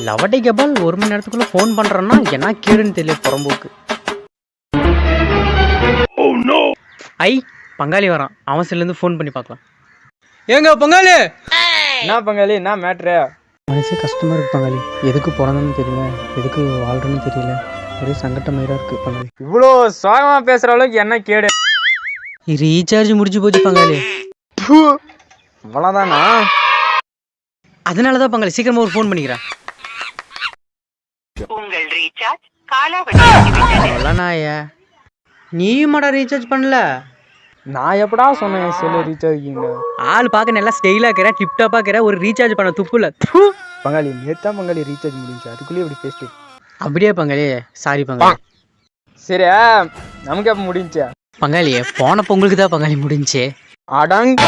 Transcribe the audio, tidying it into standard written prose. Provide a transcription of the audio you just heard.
லவட்டை கேபால் 1 மணி நேரத்துக்குள்ள ஃபோன் பண்றேன்னா என்ன கேடுன்னு தெரியல புறம்போக்கு. ஐ பங்காளி வரான், அவன் செல்ல இருந்து ஃபோன் பண்ணி பார்க்கலாம். ஏங்க பங்காளி. என்ன பங்காளி, என்ன மேட்ரு? மனசே கஷ்டமா இருக்கு பங்காளி. எதுக்கு பிறந்தன்னு தெரியல, எதுக்கு வாழ்றேன்னு தெரியல, ஒரே சங்கட்டமாயிரா இருக்கு பங்காளி. இவ்வளோ சோகமா பேசுற அளவுக்கு என்ன கேடு? ரீசார்ஜ் முடிஞ்சு போச்சு பங்காளி. அவ்வளோதானா? அதனாலதான் பங்காளி சீக்கிரமா ஒரு ஃபோன் பண்ணிக்கிறேன். நீயுமாடா ரீசார்ஜ் பண்ணல? நான் எப்படா சொன்னேன் செல்லு ரீசார்ஜ்? ஆள் பார்க்க நல்லா ஸ்டைலா இருக்கிற, டிப்டாப்பா இருக்கிற, ஒரு ரீசார்ஜ் பண்ண துப்புல. பங்காளி நேத்தா பங்காளி ரீசார்ஜ் முடிஞ்சு, அதுக்குள்ளேயே இப்படி பேசிட்டு. அப்படியே பங்காளி, சாரி பங்காளி. சரி, நமக்கு எப்போ முடிஞ்சா? பங்காளி போன பொங்கலுக்கு தான் பங்காளி முடிஞ்சே. அடங்க